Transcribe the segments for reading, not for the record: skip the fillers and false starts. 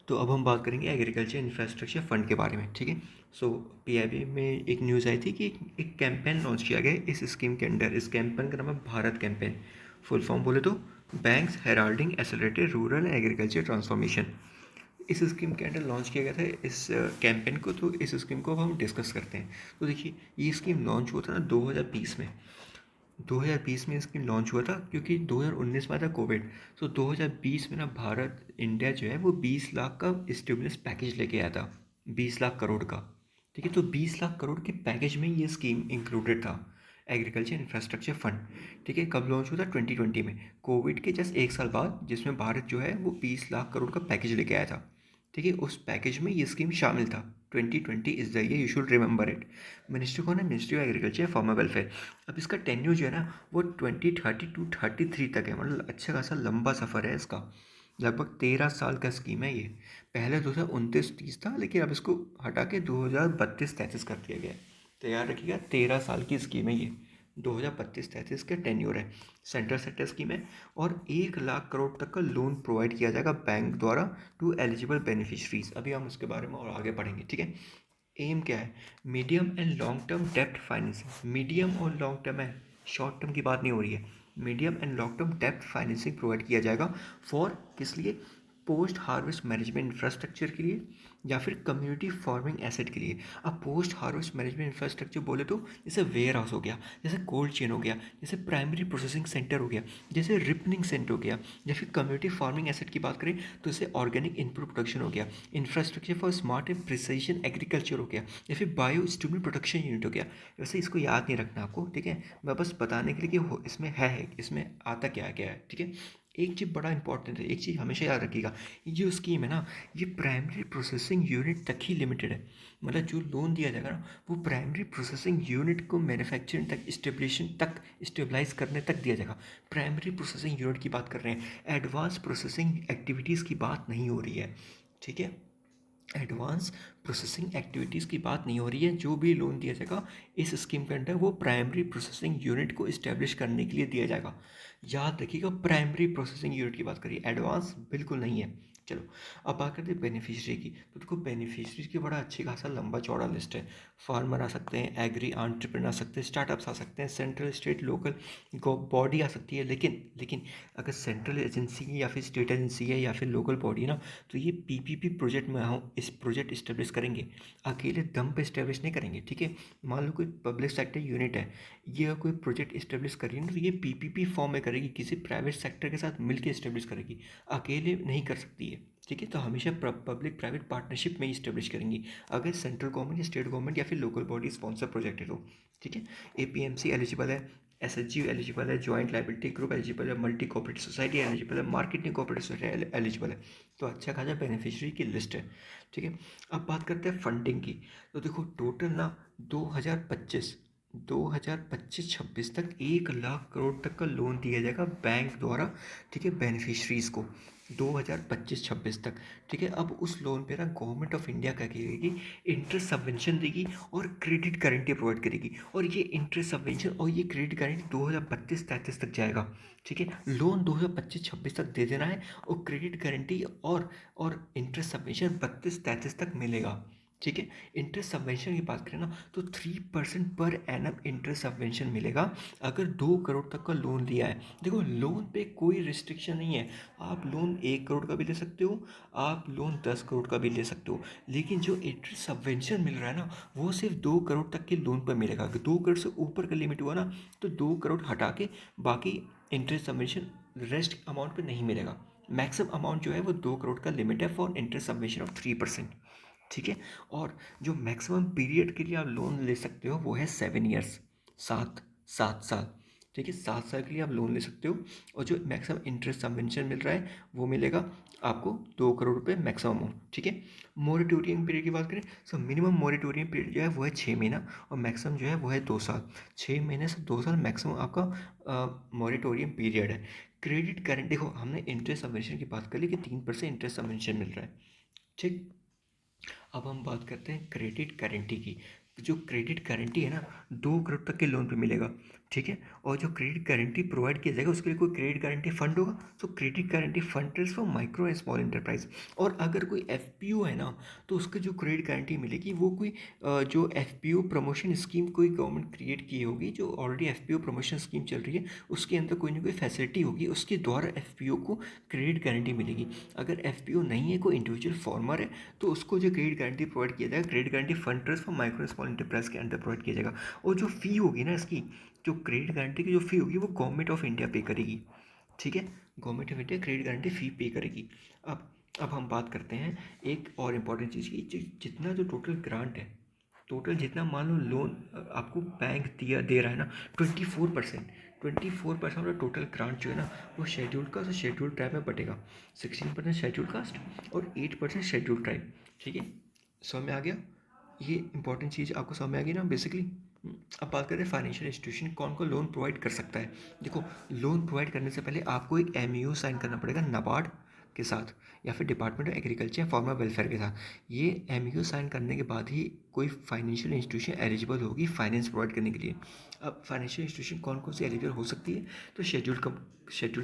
तो अब हम बात करेंगे एग्रीकल्चर इंफ्रास्ट्रक्चर फंड के बारे में, ठीक है। सो पीआईबी में एक न्यूज़ आई थी कि एक कैंपेन लॉन्च किया गया है इस स्कीम के अंडर। इस कैंपेन का नाम है भारत कैंपेन। फुल फॉर्म बोले तो banks heralding accelerated rural agriculture transformation. इस स्कीम के अंडर लॉन्च किया गया था इस कैंपेन को। तो इस स्कीम को अब हम डिस्कस करते हैं। तो देखिए, ये स्कीम लॉन्च हुआ था ना 2020 में। 2020 में स्कीम लॉन्च हुआ था क्योंकि 2019 में था कोविड। सो 2020 में ना भारत इंडिया जो है वो 20 लाख का स्टिमुलस पैकेज लेके आया था, 20 लाख करोड़ का। ठीक है, तो 20 लाख करोड़ के पैकेज में ये स्कीम इंक्लूडेड था, एग्रीकल्चर इंफ्रास्ट्रक्चर फंड। ठीक है, कब लॉन्च हुआ था? 2020 में, कोविड के जस्ट एक साल बाद, जिसमें भारत जो है वो 20 लाख करोड़ का पैकेज लेके आया था। ठीक है, उस पैकेज में ये स्कीम शामिल था। 2020 is the year, you should remember it. Ministry कौन है? Ministry of agriculture farmer welfare. अब इसका टेन्यूर जो है ना वो 2032-33 तक है, मतलब अच्छा खासा लंबा सफ़र है इसका। लगभग 13 साल का स्कीम है ये। पहले 2029-30 था, लेकिन अब इसको हटा के 2032-33 कर दिया गया है। तो याद रखिएगा, 13 साल की स्कीम है ये। 2032-33 का टेन्योर है। सेंट्रल सेक्टर स्कीम है और 1 लाख करोड़ तक का लोन प्रोवाइड किया जाएगा बैंक द्वारा टू एलिजिबल बेनिफिशरीज। अभी हम उसके बारे में और आगे पढ़ेंगे, ठीक है। एम क्या है? मीडियम एंड लॉन्ग टर्म डेप्ट फाइनेंसिंग। मीडियम और लॉन्ग टर्म है, शॉर्ट टर्म की बात नहीं हो रही है। मीडियम एंड लॉन्ग टर्म डेप्ट फाइनेंसिंग प्रोवाइड किया जाएगा फॉर, किस लिए? पोस्ट हार्वेस्ट मैनेजमेंट इंफ्रास्ट्रक्चर के लिए या फिर कम्युनिटी फार्मिंग एसेट के लिए। अब पोस्ट हार्वेस्ट मैनेजमेंट इंफ्रास्ट्रक्चर बोले तो जैसे वेयर हाउस हो गया, जैसे कोल्ड चेन हो गया, जैसे प्राइमरी प्रोसेसिंग सेंटर हो गया, जैसे रिपनिंग सेंटर हो गया, या फिर कम्युनिटी फार्मिंग एसेट की बात करें तो जैसे ऑर्गेनिक इनपुट प्रोडक्शन हो गया, infrastructure for smart and precision agriculture हो गया, या फिर बायो स्टिमुलेंट प्रोडक्शन यूनिट हो गया। वैसे इसको याद नहीं रखना आपको, ठीक है, मैं बस बताने के लिए कि इसमें है, इसमें आता क्या क्या है, ठीक है। एक चीज़ बड़ा इंपॉर्टेंट है, एक चीज़ हमेशा याद रखिएगा, ये जो स्कीम है ना, ये प्राइमरी प्रोसेसिंग यूनिट तक ही लिमिटेड है। मतलब जो लोन दिया जाएगा ना, वो प्राइमरी प्रोसेसिंग यूनिट को मैन्युफैक्चरिंग तक, स्टेबलेशन तक, स्टेबलाइज करने तक दिया जाएगा। प्राइमरी प्रोसेसिंग यूनिट की बात कर रहे हैं, एडवांस प्रोसेसिंग एक्टिविटीज़ की बात नहीं हो रही है, ठीक है। एडवांस प्रोसेसिंग एक्टिविटीज़ की बात नहीं हो रही है। जो भी लोन दिया जाएगा इस स्कीम के अंडर, वो प्राइमरी प्रोसेसिंग यूनिट को इस्टेब्लिश करने के लिए दिया जाएगा। याद रखिएगा, प्राइमरी प्रोसेसिंग यूनिट की बात करिए, एडवांस बिल्कुल नहीं है। चलो, अब बात करते हैं बेनिफिशरी की। तो देखो, बेनिफिशरीज की बड़ा अच्छी खासा लंबा चौड़ा लिस्ट है। फार्मर आ सकते हैं, एग्री एंटरप्रेन्योर आ सकते हैं, स्टार्टअप्स आ सकते हैं, सेंट्रल स्टेट लोकल बॉडी आ सकती है। लेकिन अगर सेंट्रल एजेंसी या फिर स्टेट एजेंसी है या फिर लोकल बॉडी ना, तो ये पीपीपी प्रोजेक्ट में हम इस प्रोजेक्ट इस्टेब्लिश करेंगे, अकेले दम पे इस्टेब्लिश नहीं करेंगे, ठीक है। मान लो कोई पब्लिक सेक्टर यूनिट है, ये कोई प्रोजेक्ट इस्टेब्लिश कर रही है ना, तो ये पीपीपी फॉर्म में करेगी, किसी प्राइवेट सेक्टर के साथ मिलकर इस्टेब्लिश करेगी, अकेले नहीं कर सकती है, ठीक है। तो हमेशा पब्लिक प्राइवेट पार्टनरशिप में ही इस्टेब्लिश करेंगी, अगर सेंट्रल गवर्नमेंट या स्टेट गवर्नमेंट या फिर लोकल बॉडी स्पॉन्सर प्रोजेक्ट है तो, ठीक है। एपीएमसी एलिजिबल है, एसएचजी एलिजिबल है, जॉइंट लाइबिलिटी ग्रुप एलिजिबल है, मल्टी कोऑपरेटिव सोसाइटी एलिजिबल है, मार्केटिंग कोऑपरेटिव सोसाइटी एलिजिबल है। तो अच्छा खासा बेनिफिशियरी की लिस्ट है, ठीक है। अब बात करते हैं फंडिंग की। तो देखो, टोटल ना 2025-26 तक 1 लाख करोड़ तक का लोन दिया जाएगा बैंक द्वारा, ठीक है, बेनिफिशरीज को। 2025-26 तक, ठीक है। अब उस लोन पे ना गवर्नमेंट ऑफ इंडिया क्या करेगी? इंटरेस्ट सबवेंशन देगी और क्रेडिट गारंटी प्रोवाइड करेगी। और ये इंटरेस्ट सबवेंशन और ये क्रेडिट गारंटी 2032-33 तक जाएगा, ठीक है। लोन 2025-26 तक दे देना है और क्रेडिट गारंटी और इंटरेस्ट सबवेंशन 32-33 तक मिलेगा, ठीक है। इंटरेस्ट सबवेंशन की बात करें ना, तो 3% पर एनम इंटरेस्ट सबवेंशन मिलेगा अगर 2 करोड़ तक का लोन लिया है। देखो, लोन पे कोई रिस्ट्रिक्शन नहीं है, आप लोन 1 करोड़ का भी ले सकते हो, आप लोन 10 करोड़ का भी ले सकते हो, लेकिन जो इंटरेस्ट सबवेंशन मिल रहा है ना, वो सिर्फ 2 करोड़ तक के लोन पर मिलेगा। अगर 2 करोड़ से ऊपर का लिमिट हुआ ना, तो 2 करोड़ हटा के बाकी इंटरेस्ट सबवेंशन रेस्ट अमाउंट पे नहीं मिलेगा। मैक्सिमम अमाउंट जो है वो 2 करोड़ का लिमिट है फॉर इंटरेस्ट सबवेंशन ऑफ 3%, ठीक है। और जो मैक्सिमम पीरियड के लिए आप लोन ले सकते हो वो है 7 ईयर्स, 7 साल, ठीक है। 7 साल के लिए आप लोन ले सकते हो। और जो मैक्सिमम इंटरेस्ट सबवेंशन मिल रहा है वो मिलेगा आपको 2 करोड़ रुपये मैक्सिमम अमाउंट, ठीक है। मोरेटोरियम पीरियड की बात करें, सो मिनिमम मोरेटोरियम पीरियड जो है वो है 6 महीना और मैक्सिमम जो है वो है 2 साल। 6 महीने से 2 साल मैक्सिमम आपका मोरेटोरियम पीरियड है। क्रेडिट गारंटी, देखो हमने इंटरेस्ट सबवेंशन की बात कर ली कि 3% इंटरेस्ट सबवेंशन मिल रहा है, ठीक। अब हम बात करते हैं क्रेडिट गारंटी की। तो जो क्रेडिट गारंटी है ना, 2 करोड़ तक के लोन पे मिलेगा, ठीक है। और जो क्रेडिट गारंटी प्रोवाइड किया जाएगा उसके लिए कोई क्रेडिट गारंटी फंड होगा, तो credit guarantee fund is for micro and small enterprise. और अगर कोई एफपीओ है ना, तो उसके जो क्रेडिट गारंटी मिलेगी वो कोई जो एफपीओ प्रमोशन स्कीम कोई गवर्नमेंट क्रिएट की होगी, जो ऑलरेडी एफपीओ प्रमोशन स्कीम चल रही है उसके अंदर कोई ना कोई फैसिलिटी होगी, उसके द्वारा एफपीओ को क्रेडिट गारंटी मिलेगी। अगर एफपीओ नहीं है, कोई इंडिविजुअल फार्मर है, तो उसको जो क्रेडिट गारंटी प्रोवाइड किया जाएगा, credit guarantee fund trust for micro small enterprise के अंदर प्रोवाइड किया जाएगा। और जो फ़ी होगी ना इसकी, जो क्रेडिट गारंटी की जो फ़ी होगी वो गवर्नमेंट ऑफ इंडिया पे करेगी। ठीक है, government of India credit guarantee fee pay करेगी। अब हम बात करते हैं एक और इम्पॉर्टेंट चीज़ की, जितना जो टोटल ग्रांट है, टोटल जितना मान लो लोन आपको बैंक दिया दे रहा है ना, 24% वाला टोटल ग्रांट जो है ना, वो शेड्यूल कास्ट और शेड्यूल ट्राइब में बटेगा। 16% शेड्यूल कास्ट और 8% शेड्यूल ट्राइब। ठीक है, समझ में आ गया? ये इंपॉर्टेंट चीज़ आपको समझ में आ गई ना बेसिकली। अब बात करें फाइनेंशियल इंस्टीट्यूशन कौन को लोन प्रोवाइड कर सकता है। देखो, लोन प्रोवाइड करने से पहले आपको एक एमयू साइन करना पड़ेगा नाबार्ड के साथ, या फिर डिपार्टमेंट ऑफ एग्रीकल्चर या फार्मर वेलफेयर के साथ। ये एमयू साइन करने के बाद ही कोई फाइनेंशियल इंस्टीट्यूशन एलिजिबल होगी फाइनेंस प्रोवाइड करने के लिए। अब फाइनेंशियल इंस्टीट्यूशन कौन कौन सी एलिजिबल हो सकती है, तो schedule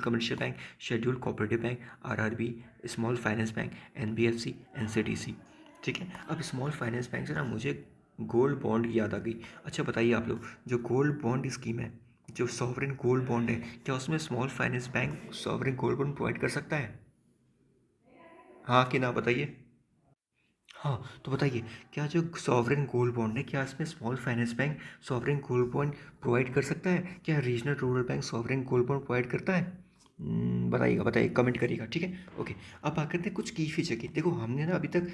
commercial bank, schedule cooperative bank, RRB, small finance bank, NBFC, NCDC. ठीक है। अब स्मॉल फाइनेंस बैंक से ना मुझे गोल्ड बॉन्ड की याद आ गई। अच्छा बताइए आप लोग, जो गोल्ड बॉन्ड स्कीम है, जो सॉवरेन गोल्ड बॉन्ड है, क्या उसमें small finance bank sovereign gold bond provide कर सकता है? हाँ कि ना, बताइए। हाँ, तो बताइए, क्या जो सॉवरेन गोल्ड बॉन्ड है, क्या इसमें small finance bank sovereign gold bond provide कर सकता है? क्या regional rural bank sovereign gold bond provide करता है? बताइएगा, बताइए, कमेंट करिएगा। ठीक है, ओके। अब बात करते हैं कुछ की फीचर की। देखो, हमने ना अभी तक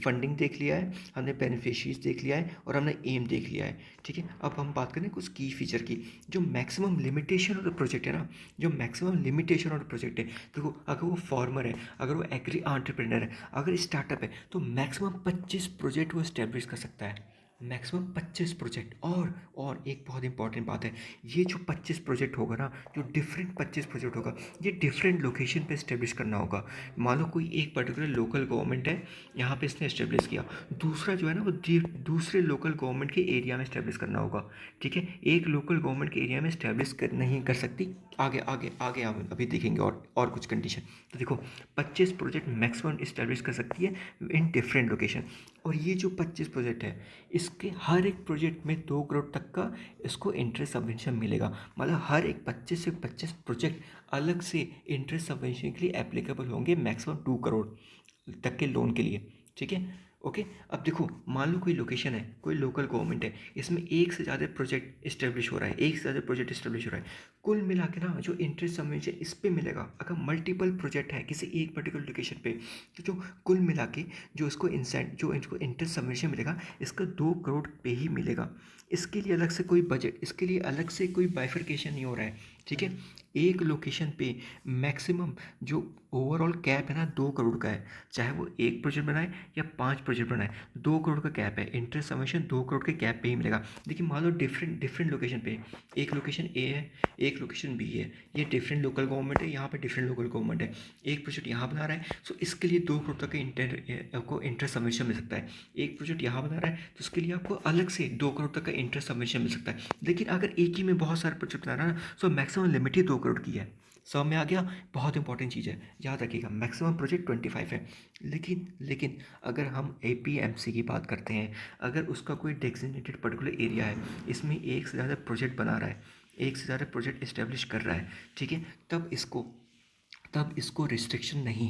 फंडिंग देख लिया है, हमने बेनिफिशरीज देख लिया है, और हमने एम देख लिया है। ठीक है, अब हम बात करें कुछ की फीचर की। जो maximum limitation of the project है ना, जो maximum limitation of the project है, देखो अगर वो फार्मर है, अगर वो एग्री एंटरप्रेन्योर है, अगर स्टार्टअप है, तो मैक्सिमम 25 प्रोजेक्ट वो इस्टेब्लिश कर सकता है। Maximum 25 project. और एक बहुत इंपॉर्टेंट बात है, ये जो 25 प्रोजेक्ट होगा ना, जो डिफरेंट 25 प्रोजेक्ट होगा, ये डिफरेंट लोकेशन पे इस्टेब्लिश करना होगा। मान लो कोई एक पर्टिकुलर लोकल गवर्नमेंट है, यहाँ पे इसने इस्टेब्लिश किया, दूसरा जो है ना वो दूसरे लोकल गवर्नमेंट के एरिया में इस्टेब्लिश करना होगा। ठीक है, एक लोकल गवर्नमेंट के एरिया में इस्टेब्लिश नहीं कर सकती। आगे आगे आगे हम अभी देखेंगे और कुछ कंडीशन। तो देखो, 25 प्रोजेक्ट मैक्सिमम इस्टेब्लिश कर सकती है इन डिफरेंट लोकेशन। और ये जो 25 प्रोजेक्ट है, इसके हर एक प्रोजेक्ट में 2 करोड़ तक का इसको इंटरेस्ट सबवेंशन मिलेगा। मतलब हर एक 25 से 25 प्रोजेक्ट अलग से इंटरेस्ट सबवेंशन के लिए एप्लीकेबल होंगे, मैक्सिमम 2 करोड़ तक के लोन के लिए। ठीक है, ओके। अब देखो, मान लो कोई लोकेशन है, कोई लोकल गवर्नमेंट है, इसमें एक से ज़्यादा प्रोजेक्ट इस्टेब्लिश हो रहा है, एक से ज़्यादा प्रोजेक्ट इस्टेब्लिश हो रहा है, कुल मिला के ना जो इंटरेस्ट सबवेंशन इस पे मिलेगा, अगर मल्टीपल प्रोजेक्ट है किसी एक पर्टिकुलर लोकेशन पे, तो जो कुल मिला के जो इसको इंटरेस्ट सबवेंशन मिलेगा, इसका 2 करोड़ पे ही मिलेगा। इसके लिए अलग से कोई बजट, इसके लिए अलग से कोई बाइफरकेशन नहीं हो रहा है। ठीक है, एक लोकेशन पे मैक्सिमम जो ओवरऑल कैप है ना, 2 करोड़ का है। चाहे वो एक प्रोजेक्ट बनाए या 5 प्रोजेक्ट बनाए, 2 करोड़ का कैप है। इंटरेस्ट सबवेंशन 2 करोड़ के कैप पे ही मिलेगा। देखिए, मान लो डिफरेंट डिफरेंट लोकेशन पे, एक लोकेशन ए है, एक लोकेशन बी है, ये डिफरेंट लोकल गवर्नमेंट है, यहाँ पे डिफरेंट लोकल गवर्नमेंट है, एक प्रोजेक्ट यहाँ बना रहा है, सो इसके लिए 2 करोड़ तक आपको इंटरेस्ट सबवेंशन मिल सकता है। एक प्रोजेक्ट यहाँ बना रहा है, तो उसके लिए आपको अलग से 2 करोड़ तक का इंटरेस्ट सबवेंशन मिल सकता है। लेकिन अगर एक ही में बहुत सारे प्रोजेक्ट बना रहा है ना, सो मैक्सिमम लिमिट ही 2 करोड़ की है। समझ में आ गया? बहुत इंपॉर्टेंट चीज़ है, याद रखिएगा, मैक्सिमम प्रोजेक्ट 25 है। लेकिन अगर हम एपीएमसी की बात करते हैं, अगर उसका कोई डेजिग्नेटेड पर्टिकुलर एरिया है, इसमें एक से ज़्यादा प्रोजेक्ट बना रहा है, एक से ज़्यादा प्रोजेक्ट इस्टेब्लिश कर रहा है, ठीक है, तब इसको रिस्ट्रिक्शन नहीं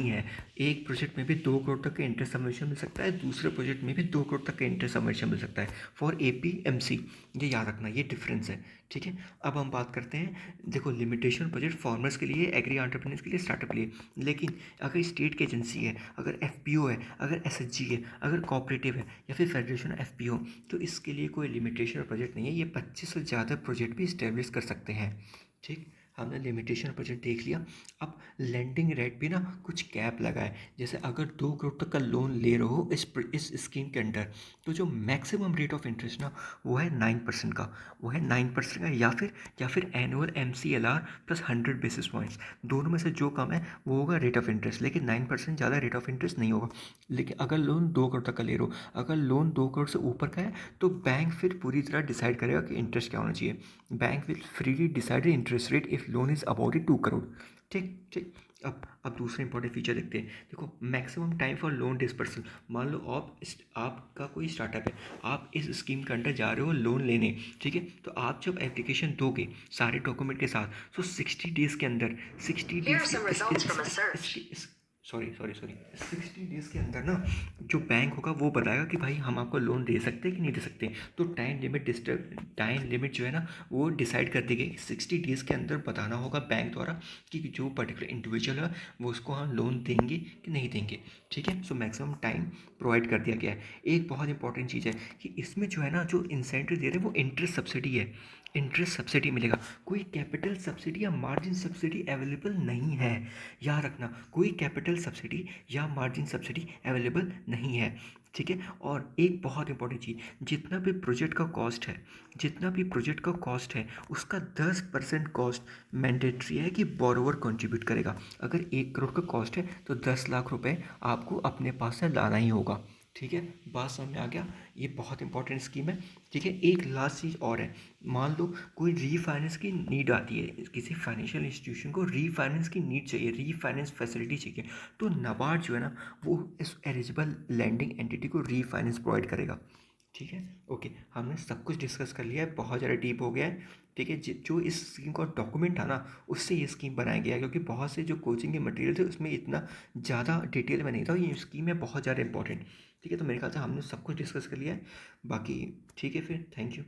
है, एक प्रोजेक्ट में भी 2 करोड़ तक का इंटरेस्ट सबवेंशन मिल सकता है, दूसरे प्रोजेक्ट में भी 2 करोड़ तक का इंटरेस्ट सबवेंशन मिल सकता है फॉर एपीएमसी। ये याद रखना, ये डिफरेंस है। ठीक है, अब हम बात करते हैं, देखो लिमिटेशन प्रोजेक्ट फार्मर्स के लिए, एग्री एंटरप्रेन्योर्स के लिए, स्टार्टअप के लिए। लेकिन अगर स्टेट की एजेंसी है, अगर एफपीओ है, अगर एसएचजी है, अगर कोऑपरेटिव है, या फिर फेडरेशन एफपीओ, तो इसके लिए कोई लिमिटेशन प्रोजेक्ट नहीं है, ये 25 से ज़्यादा प्रोजेक्ट भी इस्टेब्लिश कर सकते हैं। ठीक। हमने लिमिटेशन बजट देख लिया। अब लेंडिंग रेट भी ना कुछ कैप लगा है, जैसे अगर 2 करोड़ तक का लोन ले रहे हो इस स्कीम के अंडर, तो जो मैक्सिमम रेट ऑफ इंटरेस्ट ना वो है 9% का, वो है 9% का, या फिर annual MCLR plus 100 basis points, दोनों में से जो कम है वो होगा रेट ऑफ इंटरेस्ट, लेकिन 9% ज़्यादा रेट ऑफ इंटरेस्ट नहीं होगा। लेकिन अगर लोन 2 करोड़ तक का ले रहे हो, अगर लोन 2 करोड़ से ऊपर का है, तो बैंक फिर पूरी तरह डिसाइड करेगा कि इंटरेस्ट क्या होना चाहिए। Bank will freely decide interest rate if loan is about 2 crore. ठीक ठीक। अब दूसरा इंपॉर्टेंट फीचर देखते हैं। देखो, मैक्सिमम टाइम फॉर लोन डिसपर्सल। मान लो आपका कोई स्टार्टअप है, आप इस स्कीम के अंडर जा रहे हो लोन लेने, ठीक है, तो आप जब एप्लीकेशन दोगे सारे डॉक्यूमेंट के साथ, तो 60 डेज़ के अंदर, 60 डेज़ के अंदर ना जो बैंक होगा वो बताएगा कि भाई हम आपको लोन दे सकते हैं कि नहीं दे सकते। तो टाइम लिमिट जो है ना वो डिसाइड कर दी गई। 60 डेज़ के अंदर बताना होगा बैंक द्वारा कि जो पर्टिकुलर इंडिविजुअल है वो उसको हम लोन देंगे कि नहीं देंगे। ठीक है, सो मैक्सिमम टाइम प्रोवाइड कर दिया गया है। एक बहुत इंपॉर्टेंट चीज़ है कि इसमें जो है ना जो इंसेंटिव दे रहे हैं वो इंटरेस्ट सब्सिडी है, इंटरेस्ट सब्सिडी मिलेगा। कोई कैपिटल सब्सिडी या मार्जिन सब्सिडी अवेलेबल नहीं है, याद रखना, कोई कैपिटल सब्सिडी या मार्जिन सब्सिडी अवेलेबल नहीं है। ठीक है, और एक बहुत इंपॉर्टेंट चीज़, जितना भी प्रोजेक्ट का कॉस्ट है उसका 10% कॉस्ट मैंडेटरी है कि बोरोवर कंट्रीब्यूट करेगा। अगर 1 करोड़ का कॉस्ट है तो 10 लाख रुपए आपको अपने पास से लाना ही होगा। ठीक है, बात समझ में आ गया। ये बहुत इंपॉर्टेंट स्कीम है। ठीक है, एक लास्ट चीज़ और है। मान लो कोई रीफाइनेंस की नीड आती है, किसी फाइनेंशियल इंस्टीट्यूशन को रीफाइनेंस की नीड चाहिए, रीफाइनेंस फैसिलिटी चाहिए, तो नाबार्ड जो है ना वो इस एलिजिबल लैंडिंग एंटिटी को रीफाइनेंस प्रोवाइड करेगा। ठीक है, ओके, हमने सब कुछ डिस्कस कर लिया है, बहुत ज़्यादा डीप हो गया है। ठीक है, जो इस स्कीम का डॉक्यूमेंट था ना उससे ये स्कीम बनाया गया है, क्योंकि बहुत से जो कोचिंग के मटेरियल थे उसमें इतना ज़्यादा डिटेल में नहीं था। ये स्कीम है बहुत ज़्यादा इंपॉर्टेंट। ठीक है, तो मेरे ख्याल से हमने सब कुछ डिस्कस कर लिया है। बाकी ठीक है, फिर थैंक यू।